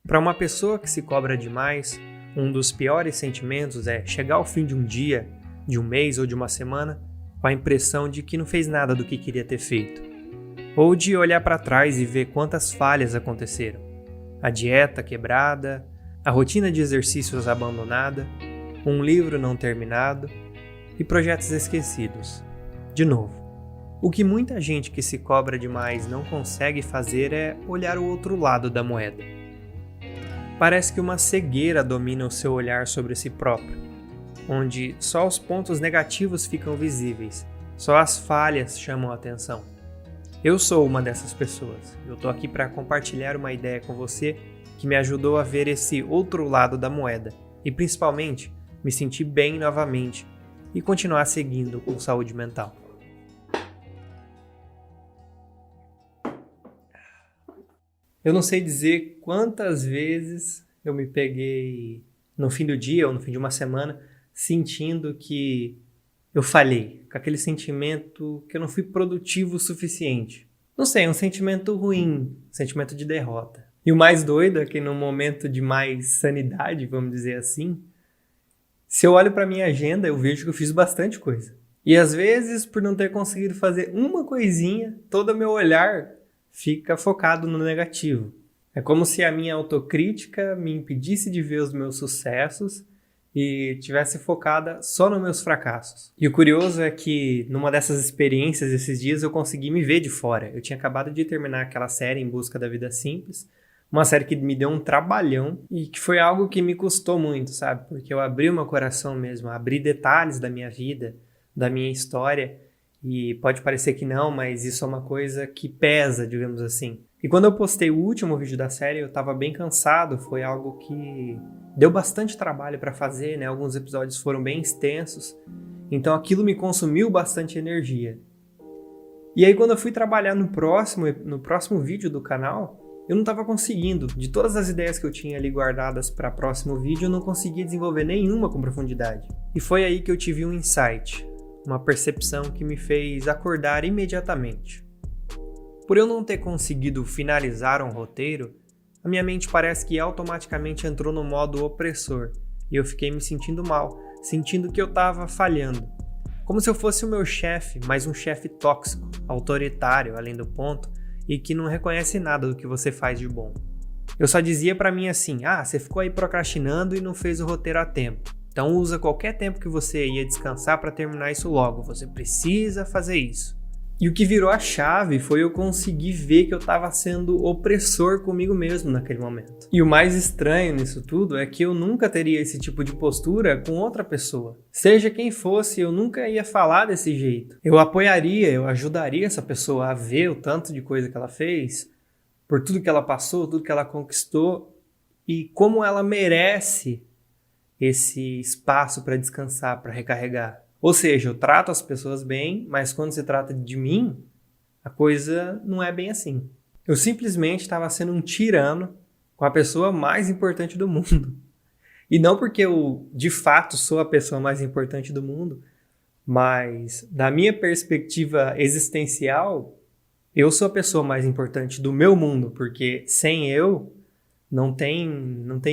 Para uma pessoa que se cobra demais, um dos piores sentimentos é chegar ao fim de um dia, de um mês ou de uma semana com a impressão de que não fez nada do que queria ter feito. Ou de olhar para trás e ver quantas falhas aconteceram. A dieta quebrada, a rotina de exercícios abandonada, um livro não terminado e projetos esquecidos. De novo, o que muita gente que se cobra demais não consegue fazer é olhar o outro lado da moeda. Parece que uma cegueira domina o seu olhar sobre si próprio, onde só os pontos negativos ficam visíveis, só as falhas chamam a atenção. Eu sou uma dessas pessoas. Eu tô aqui para compartilhar uma ideia com você que me ajudou a ver esse outro lado da moeda e principalmente me sentir bem novamente e continuar seguindo com saúde mental. Eu não sei dizer quantas vezes eu me peguei no fim do dia ou no fim de uma semana sentindo que eu falhei, com aquele sentimento que eu não fui produtivo o suficiente. Não sei, um sentimento ruim, um sentimento de derrota. E o mais doido é que num momento de mais sanidade, vamos dizer assim, se eu olho para minha agenda, eu vejo que eu fiz bastante coisa. E às vezes, por não ter conseguido fazer uma coisinha, todo o meu olhar fica focado no negativo. É como se a minha autocrítica me impedisse de ver os meus sucessos e tivesse focada só nos meus fracassos. E o curioso é que numa dessas experiências, esses dias, eu consegui me ver de fora. Eu tinha acabado de terminar aquela série Em Busca da Vida Simples, uma série que me deu um trabalhão e que foi algo que me custou muito, sabe? Porque eu abri o meu coração mesmo, abri detalhes da minha vida, da minha história. E pode parecer que não, mas isso é uma coisa que pesa, digamos assim. E quando eu postei o último vídeo da série, eu tava bem cansado, foi algo que deu bastante trabalho para fazer, né? Alguns episódios foram bem extensos, então aquilo me consumiu bastante energia. E aí quando eu fui trabalhar no próximo vídeo do canal, eu não tava conseguindo. De todas as ideias que eu tinha ali guardadas para próximo vídeo, eu não conseguia desenvolver nenhuma com profundidade. E foi aí que eu tive um insight. Uma percepção que me fez acordar imediatamente. Por eu não ter conseguido finalizar um roteiro, a minha mente parece que automaticamente entrou no modo opressor e eu fiquei me sentindo mal, sentindo que eu estava falhando. Como se eu fosse o meu chefe, mas um chefe tóxico, autoritário, além do ponto, e que não reconhece nada do que você faz de bom. Eu só dizia pra mim assim, você ficou aí procrastinando e não fez o roteiro a tempo. Então usa qualquer tempo que você ia descansar para terminar isso logo, você precisa fazer isso. E o que virou a chave foi eu conseguir ver que eu estava sendo opressor comigo mesmo naquele momento. E o mais estranho nisso tudo é que eu nunca teria esse tipo de postura com outra pessoa. Seja quem fosse, eu nunca ia falar desse jeito. Eu apoiaria, eu ajudaria essa pessoa a ver o tanto de coisa que ela fez, por tudo que ela passou, tudo que ela conquistou e como ela merece esse espaço para descansar, para recarregar. Ou seja, eu trato as pessoas bem, mas quando se trata de mim, a coisa não é bem assim. Eu simplesmente estava sendo um tirano com a pessoa mais importante do mundo. E não porque eu, de fato, sou a pessoa mais importante do mundo, mas da minha perspectiva existencial, eu sou a pessoa mais importante do meu mundo, porque sem eu, não tem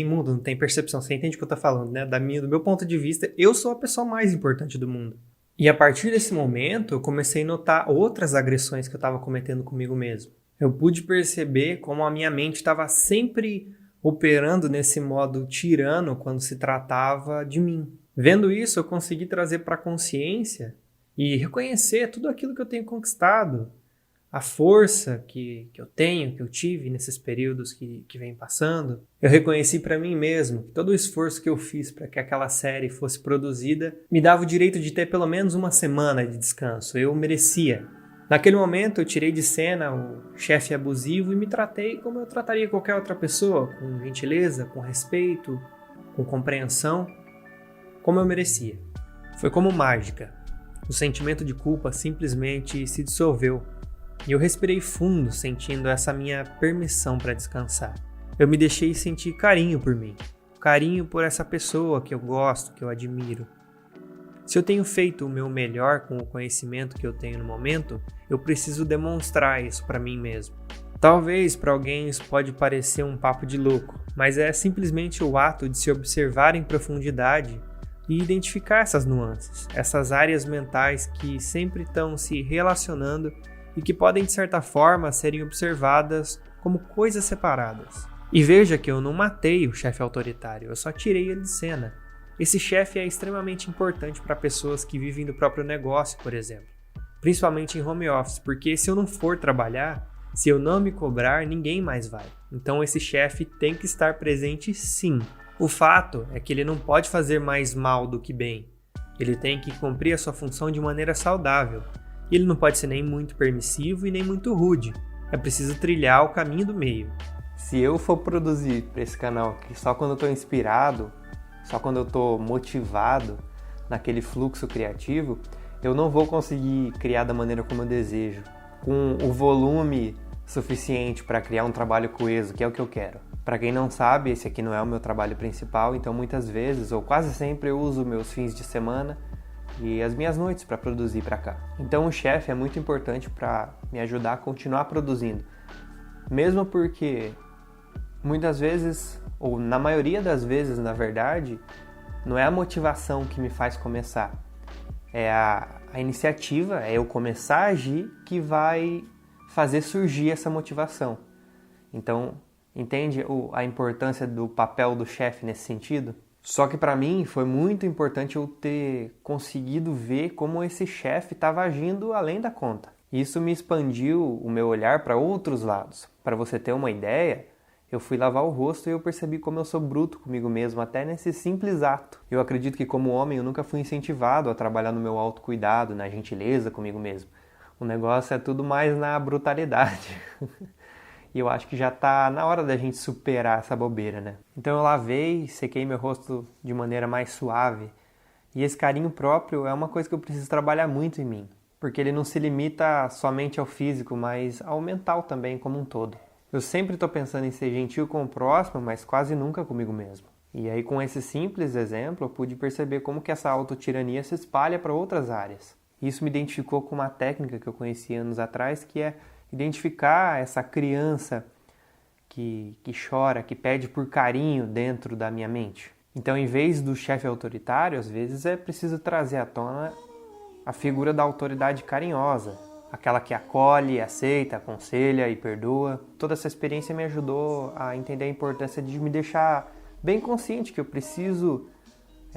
mundo, não tem percepção. Você entende o que eu tô falando, né? Do meu ponto de vista, eu sou a pessoa mais importante do mundo. E a partir desse momento, eu comecei a notar outras agressões que eu estava cometendo comigo mesmo. Eu pude perceber como a minha mente estava sempre operando nesse modo tirano quando se tratava de mim. Vendo isso, eu consegui trazer para a consciência e reconhecer tudo aquilo que eu tenho conquistado. A força que eu tenho, que eu tive nesses períodos que vem passando, eu reconheci para mim mesmo que todo o esforço que eu fiz para que aquela série fosse produzida me dava o direito de ter pelo menos uma semana de descanso. Eu merecia. Naquele momento eu tirei de cena o chefe abusivo e me tratei como eu trataria qualquer outra pessoa, com gentileza, com respeito, com compreensão, como eu merecia. Foi como mágica. O sentimento de culpa simplesmente se dissolveu. E eu respirei fundo, sentindo essa minha permissão para descansar. Eu me deixei sentir carinho por mim, carinho por essa pessoa que eu gosto, que eu admiro. Se eu tenho feito o meu melhor com o conhecimento que eu tenho no momento, eu preciso demonstrar isso para mim mesmo. Talvez para alguém isso pode parecer um papo de louco, mas é simplesmente o ato de se observar em profundidade e identificar essas nuances, essas áreas mentais que sempre estão se relacionando e que podem, de certa forma, serem observadas como coisas separadas. E veja que eu não matei o chefe autoritário, eu só tirei ele de cena. Esse chefe é extremamente importante para pessoas que vivem do próprio negócio, por exemplo, principalmente em home office, porque se eu não for trabalhar, se eu não me cobrar, ninguém mais vai. Então esse chefe tem que estar presente sim. O fato é que ele não pode fazer mais mal do que bem. Ele tem que cumprir a sua função de maneira saudável. E ele não pode ser nem muito permissivo e nem muito rude. É preciso trilhar o caminho do meio. Se eu for produzir para esse canal aqui só quando eu estou inspirado, só quando eu estou motivado naquele fluxo criativo, eu não vou conseguir criar da maneira como eu desejo, com o volume suficiente para criar um trabalho coeso, que é o que eu quero. Para quem não sabe, esse aqui não é o meu trabalho principal, então muitas vezes, ou quase sempre, eu uso meus fins de semana e as minhas noites para produzir para cá. Então o chefe é muito importante para me ajudar a continuar produzindo, mesmo porque muitas vezes, ou na maioria das vezes, na verdade, não é a motivação que me faz começar, é a iniciativa, é eu começar a agir que vai fazer surgir essa motivação. Então, entende a importância do papel do chefe nesse sentido? Só que para mim foi muito importante eu ter conseguido ver como esse chefe estava agindo além da conta. Isso me expandiu o meu olhar para outros lados. Para você ter uma ideia, eu fui lavar o rosto e eu percebi como eu sou bruto comigo mesmo, até nesse simples ato. Eu acredito que como homem eu nunca fui incentivado a trabalhar no meu autocuidado, na gentileza comigo mesmo. O negócio é tudo mais na brutalidade. E eu acho que já tá na hora da gente superar essa bobeira, né? Então eu lavei, sequei meu rosto de maneira mais suave. E esse carinho próprio é uma coisa que eu preciso trabalhar muito em mim. Porque ele não se limita somente ao físico, mas ao mental também, como um todo. Eu sempre estou pensando em ser gentil com o próximo, mas quase nunca comigo mesmo. E aí com esse simples exemplo, eu pude perceber como que essa autotirania se espalha para outras áreas. Isso me identificou com uma técnica que eu conheci anos atrás, que é identificar essa criança que chora, que pede por carinho dentro da minha mente. Então, em vez do chefe autoritário, às vezes é preciso trazer à tona a figura da autoridade carinhosa, aquela que acolhe, aceita, aconselha e perdoa. Toda essa experiência me ajudou a entender a importância de me deixar bem consciente que eu preciso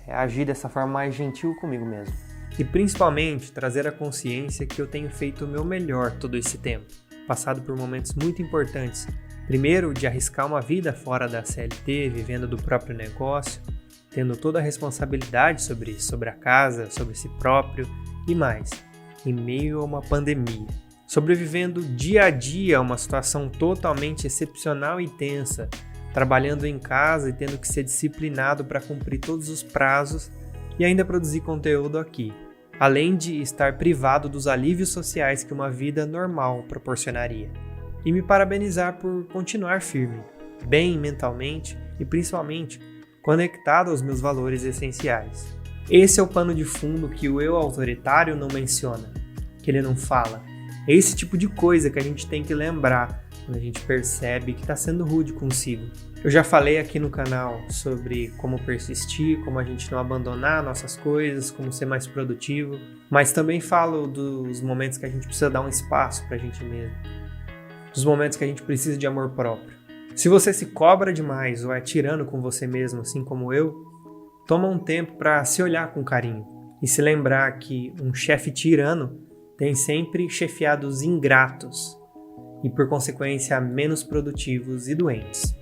agir dessa forma mais gentil comigo mesmo. E principalmente trazer a consciência que eu tenho feito o meu melhor todo esse tempo, passado por momentos muito importantes. Primeiro, de arriscar uma vida fora da CLT, vivendo do próprio negócio, tendo toda a responsabilidade sobre isso, sobre a casa, sobre si próprio e mais, em meio a uma pandemia. Sobrevivendo dia a dia a uma situação totalmente excepcional e tensa, trabalhando em casa e tendo que ser disciplinado para cumprir todos os prazos e ainda produzir conteúdo aqui. Além de estar privado dos alívios sociais que uma vida normal proporcionaria. E me parabenizar por continuar firme, bem mentalmente e principalmente conectado aos meus valores essenciais. Esse é o pano de fundo que o eu autoritário não menciona, que ele não fala. É esse tipo de coisa que a gente tem que lembrar quando a gente percebe que está sendo rude consigo. Eu já falei aqui no canal sobre como persistir, como a gente não abandonar nossas coisas, como ser mais produtivo, mas também falo dos momentos que a gente precisa dar um espaço para a gente mesmo, dos momentos que a gente precisa de amor próprio. Se você se cobra demais ou é tirano com você mesmo, assim como eu, toma um tempo para se olhar com carinho e se lembrar que um chefe tirano tem sempre chefiados ingratos e, por consequência, menos produtivos e doentes.